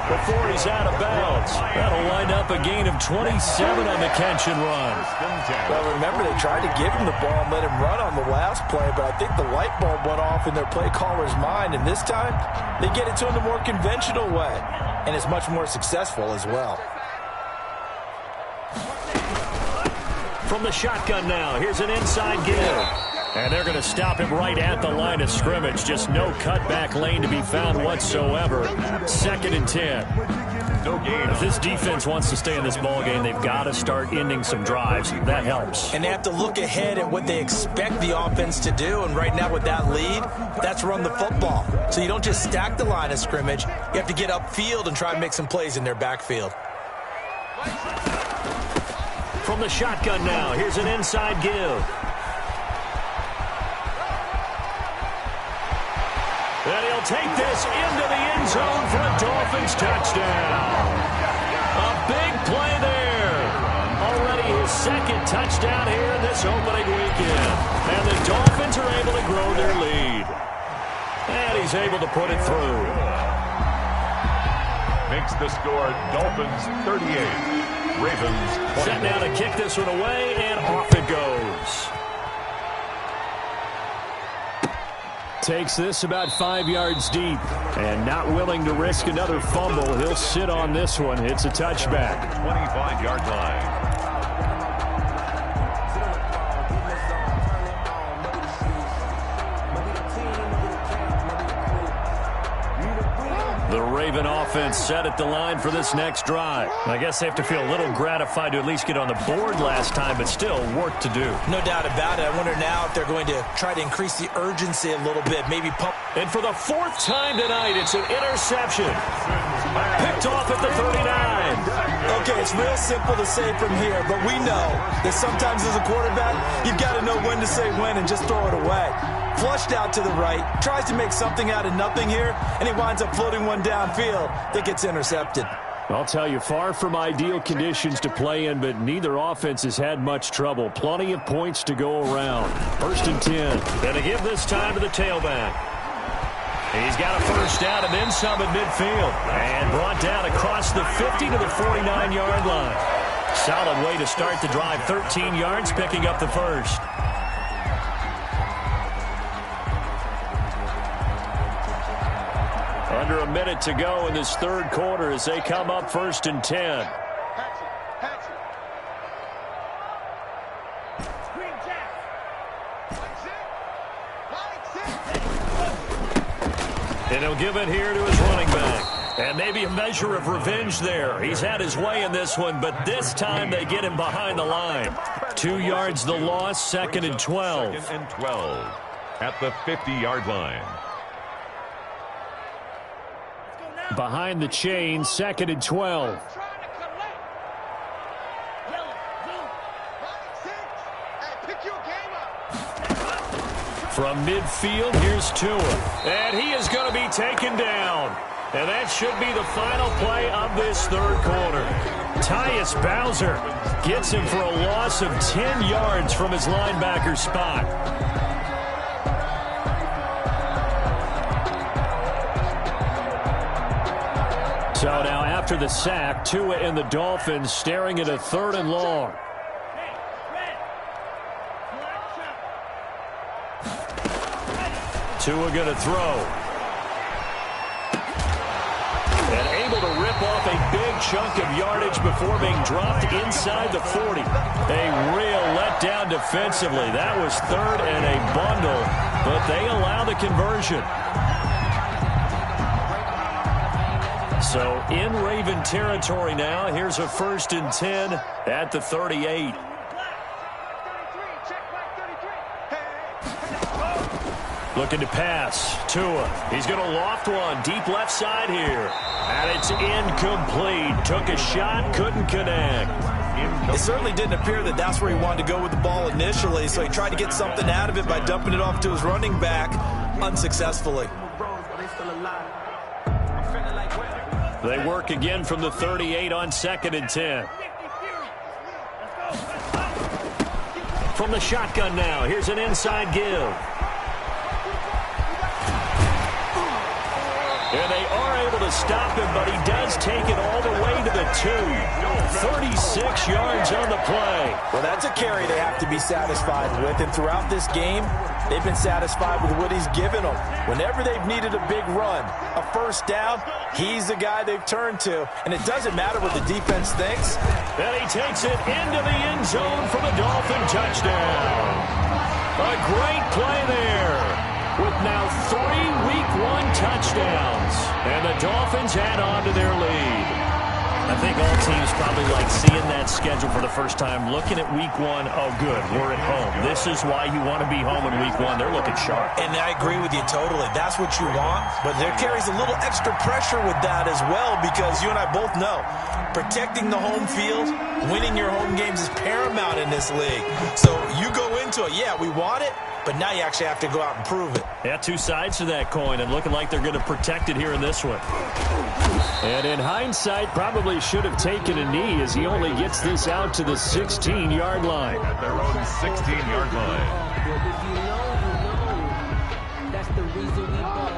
S8: before he's out of bounds. That'll wind up a gain of 27 on the catch and run.
S7: Well, remember, they tried to give him the ball and let him run on the last play, but I think the light bulb went off in their play caller's mind, and this time they get it to him the more conventional way, and it's much more successful as well.
S8: From the shotgun now, here's an inside give. And they're going to stop him right at the line of scrimmage. Just no cutback lane to be found whatsoever. 2nd and 10.
S6: No gain.
S8: If this defense wants to stay in this ball game, they've got to start ending some drives. That helps.
S7: And they have to look ahead at what they expect the offense to do. And right now with that lead, that's run the football. So you don't just stack the line of scrimmage. You have to get upfield and try and make some plays in their backfield.
S8: From the shotgun now, here's an inside give. And he'll take this into the end zone for a Dolphins touchdown. A big play there. Already his 2nd touchdown here in this opening weekend. And the Dolphins are able to grow their lead. And he's able to put it through.
S6: Makes the score Dolphins 38. Ravens 20.
S8: Set now to kick this one away, and off it goes. Takes this about 5 yards deep, and not willing to risk another fumble. He'll sit on this one. It's a touchback.
S6: 25-yard line.
S8: The Raven offense set at the line for this next drive. I guess they have to feel a little gratified to at least get on the board last time, but still work to do.
S7: No doubt about it. I wonder now if they're going to try to increase the urgency a little bit, maybe pump.
S8: And for the 4th time tonight, it's an interception. Picked off at the 39.
S7: Okay, it's real simple to say from here, but we know that sometimes as a quarterback, you've got to know when to say when and just throw it away. Flushed out to the right, tries to make something out of nothing here, and he winds up floating one downfield that gets intercepted.
S8: I'll tell you, far from ideal conditions to play in, but neither offense has had much trouble. Plenty of points to go around. 1st and 10. Gonna give this time to the tailback. He's got a first down and then some at midfield. And brought down across the 50 to the 49-yard line. Solid way to start the drive. 13 yards, picking up the first. Under a minute to go in this 3rd quarter as they come up 1st and 10. And he'll give it here to his running back. And maybe a measure of revenge there. He's had his way in this one, but this time they get him behind the line. 2 yards the loss, 2nd and 12.
S6: 2nd and 12 at the 50-yard line.
S8: Behind the chain, 2nd and 12. From midfield, here's Tua. And he is going to be taken down. And that should be the final play of this 3rd quarter. Tyus Bowser gets him for a loss of 10 yards from his linebacker spot. So now after the sack, Tua and the Dolphins staring at a 3rd and long. Tua going to throw. And able to rip off a big chunk of yardage before being dropped inside the 40. A real letdown defensively. That was 3rd and a bundle, but they allow the conversion. So in Raven territory now. Here's a 1st and 10 at the 38. Looking to pass. Tua. He's going to loft one. Deep left side here. And it's incomplete. Took a shot. Couldn't connect.
S7: It certainly didn't appear that that's where he wanted to go with the ball initially, so he tried to get something out of it by dumping it off to his running back unsuccessfully.
S8: They work again from the 38 on 2nd and 10. From the shotgun now. Here's an inside give. And they are able to stop him, but he does take it all the way to the 2. 36 yards on the play.
S7: Well, that's a carry they have to be satisfied with, and throughout this game, they've been satisfied with what he's given them. Whenever they've needed a big run, a 1st down, he's the guy they've turned to, and it doesn't matter what the defense thinks.
S8: And he takes it into the end zone for the Dolphin touchdown. A great play there. With now 3 Week 1 touchdowns. And the Dolphins add on to their lead. I think all teams probably like seeing that schedule for the first time, looking at Week 1, oh good, we're at home. This is why you want to be home in Week 1. They're looking sharp.
S7: And I agree with you totally. That's what you want, but there carries a little extra pressure with that as well, because you and I both know protecting the home field, winning your home games is paramount in this league. So you go into it, yeah, we want it, but now you actually have to go out and prove it.
S8: Yeah, 2 sides to that coin, and looking like they're going to protect it here in this one. And in hindsight, probably should have taken a knee as he only gets this out to the 16-yard line.
S6: At their own 16-yard line.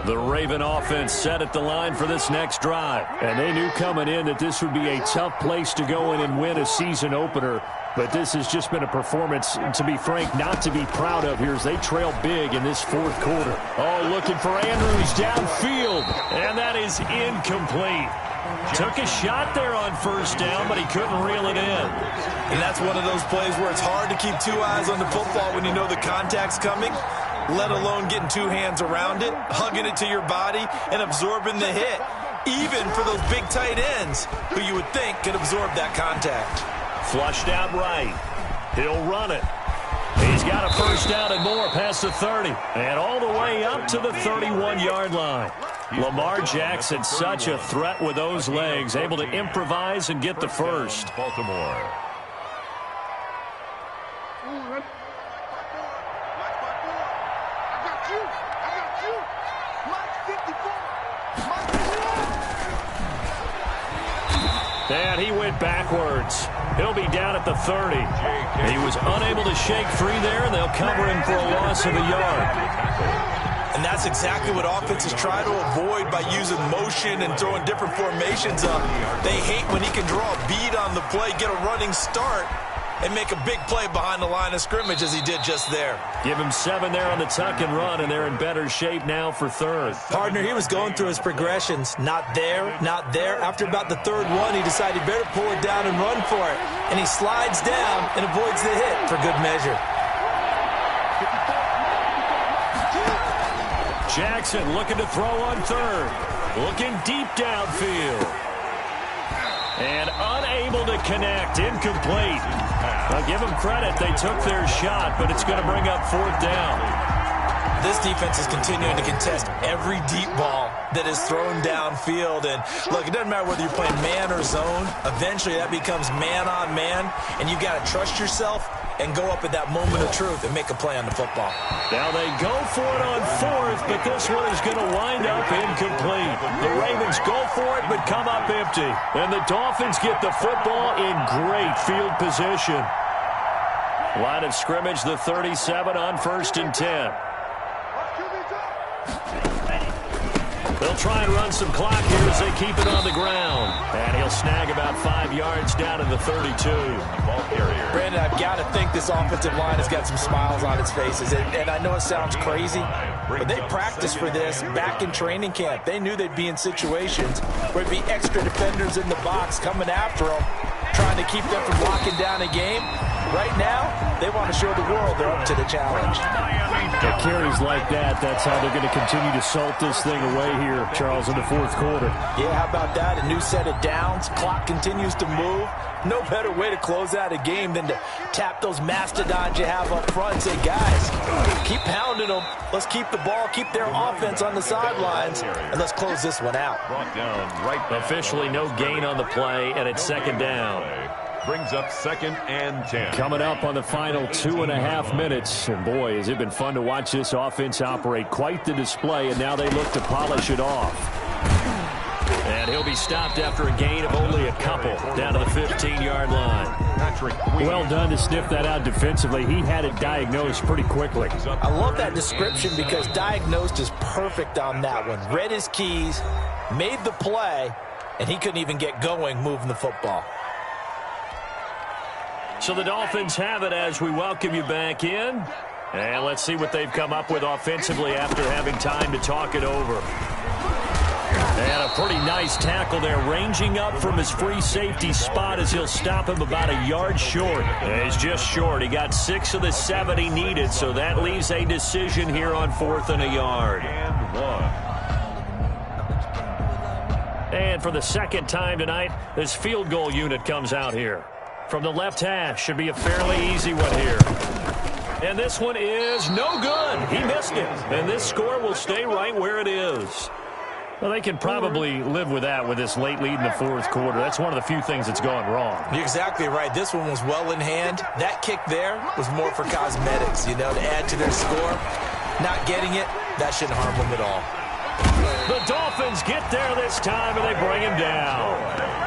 S8: The Raven offense set at the line for this next drive. And they knew coming in that this would be a tough place to go in and win a season opener. But this has just been a performance, to be frank, not to be proud of here as they trail big in this 4th quarter. Oh, looking for Andrews downfield. And that is incomplete. Took a shot there on 1st down, but he couldn't reel it in.
S7: And that's one of those plays where it's hard to keep 2 eyes on the football when you know the contact's coming, let alone getting 2 hands around it, hugging it to your body, and absorbing the hit, even for those big tight ends who you would think could absorb that contact.
S8: Flushed out right. He'll run it. He's got a 1st down and more past the 30. And all the way up to the 31-yard line. Lamar Jackson, such a threat with those legs, able to improvise and get the 1st.
S6: Baltimore.
S8: And he went backwards. He'll be down at the 30. He was unable to shake free there, and they'll cover him for a loss of a yard.
S7: And that's exactly what offenses try to avoid by using motion and throwing different formations up. They hate when he can draw a bead on the play, get a running start, and make a big play behind the line of scrimmage as he did just there.
S8: Give him 7 there on the tuck and run, and they're in better shape now for 3rd.
S7: Partner, he was going through his progressions. Not there, not there. After about the 3rd one, he decided he better pull it down and run for it. And he slides down and avoids the hit for good measure.
S8: Jackson looking to throw on 3rd. Looking deep downfield. And unable to connect. Incomplete. I'll give them credit. They took their shot, but it's going to bring up 4th down.
S7: This defense is continuing to contest every deep ball that is thrown downfield. And look, it doesn't matter whether you're playing man or zone. Eventually, that becomes man on man, and you've got to trust yourself and go up at that moment of truth and make a play on the football.
S8: Now they go for it on 4th, but this one is going to wind up incomplete. The Ravens go for it, but come up empty. And the Dolphins get the football in great field position. Line of scrimmage, the 37 on 1st and 10. They'll try and run some clock here as they keep it on the ground. And he'll snag about 5 yards down in the 32.
S6: Ball carrier.
S7: Brandon, I've got to think this offensive line has got some smiles on its faces. And I know it sounds crazy, but they practiced for this back in training camp. They knew they'd be in situations where there'd be extra defenders in the box coming after them, trying to keep them from locking down a game. Right now, they want to show the world they're up to the challenge.
S8: The carries like that, that's how they're going to continue to salt this thing away here, Charles, in the fourth quarter.
S7: Yeah, how about that? A new set of downs. Clock continues to move. No better way to close out a game than to tap those mastodons you have up front and say, guys, keep pounding them. Let's keep the ball, keep their offense on the sidelines, and let's close this one out.
S6: Brought down right.
S8: Officially no gain on the play, and it's second down.
S6: Brings up 2nd and 10.
S8: Coming up on the final 2.5 minutes. And boy, has it been fun to watch this offense operate. Quite the display, and now they look to polish it off. And he'll be stopped after a gain of only a couple down to the 15-yard line. Well done to sniff that out defensively. He had it diagnosed pretty quickly.
S7: I love that description because diagnosed is perfect on that one. Read his keys, made the play, and he couldn't even get going moving the football.
S8: So the Dolphins have it as we welcome you back in. And let's see what they've come up with offensively after having time to talk it over. And a pretty nice tackle there, ranging up from his free safety spot as he'll stop him about a yard short. And he's just short. He got 6 of the 7 he needed, so that leaves a decision here on 4th and a yard. And for the second time tonight, this field goal unit comes out here. From the left hash, should be a fairly easy one here. And this one is no good. He missed it. And this score will stay right where it is. Well, they can probably live with that with this late lead in the fourth quarter. That's one of the few things that's gone wrong.
S7: You're exactly right. This one was well in hand. That kick there was more for cosmetics, you know, to add to their score. Not getting it, that shouldn't harm them at all.
S8: The Dolphins get there this time, and they bring him down.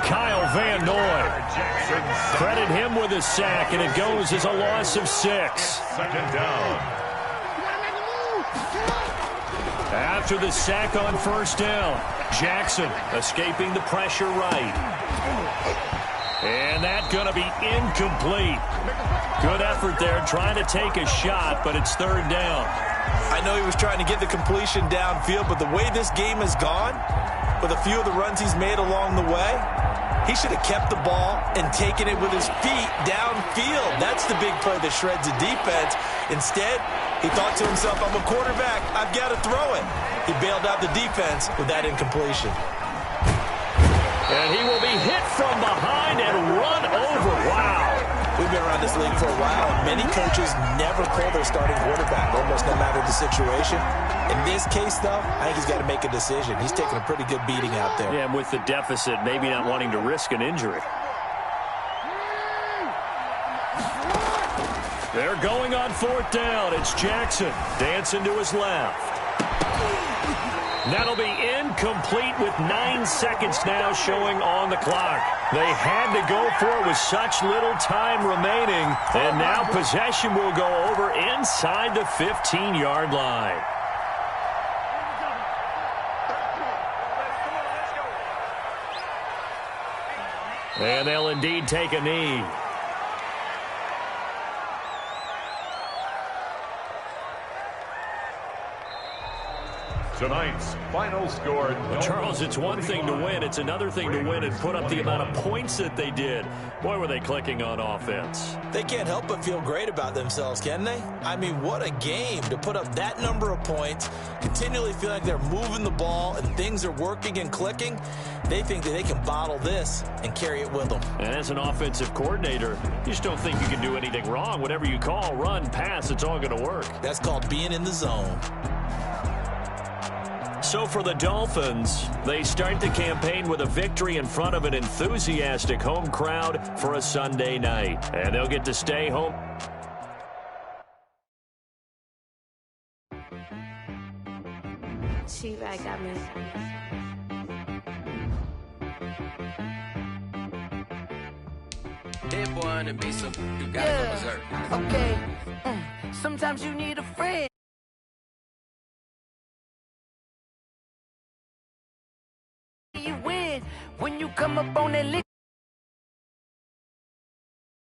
S8: Kyle Van Noy. Credit him with a sack, and it goes as a loss of 6.
S6: 2nd down.
S8: After the sack on 1st down, Jackson escaping the pressure right. And that's going to be incomplete. Good effort there, trying to take a shot, but it's 3rd down.
S7: I know he was trying to get the completion downfield, but the way this game has gone, with a few of the runs he's made along the way, he should have kept the ball and taken it with his feet downfield. That's the big play that shreds the defense. Instead, he thought to himself, I'm a quarterback, I've got to throw it. He bailed out the defense with that incompletion.
S8: And he will be hit from behind and run over. Wow.
S7: We've been around this league for a while, and many coaches never pull their starting quarterback, almost no matter the situation. In this case, though, I think he's got to make a decision. He's taking a pretty good beating out there.
S8: Yeah, and with the deficit, maybe not wanting to risk an injury. They're going on 4th down. It's Jackson dancing to his left. That'll be incomplete with 9 seconds now showing on the clock. They had to go for it with such little time remaining. And now possession will go over inside the 15-yard line. And they'll indeed take a knee.
S6: Tonight's final score.
S8: Charles, it's one thing to win. It's another thing to win and put up the amount of points that they did. Boy, were they clicking on offense.
S7: They can't help but feel great about themselves, can they? I mean, what a game to put up that number of points, continually feel like they're moving the ball and things are working and clicking. They think that they can bottle this and carry it with them.
S8: And as an offensive coordinator, you just don't think you can do anything wrong. Whatever you call, run, pass, it's all going to work.
S7: That's called being in the zone.
S8: So for the Dolphins, they start the campaign with a victory in front of an enthusiastic home crowd for a Sunday night. And they'll get to stay home.
S10: She-Rag got me.
S11: Dead boy on the beat, so you gotta go berserk.
S2: Okay. Sometimes you need a friend. You win when you come up on that lick.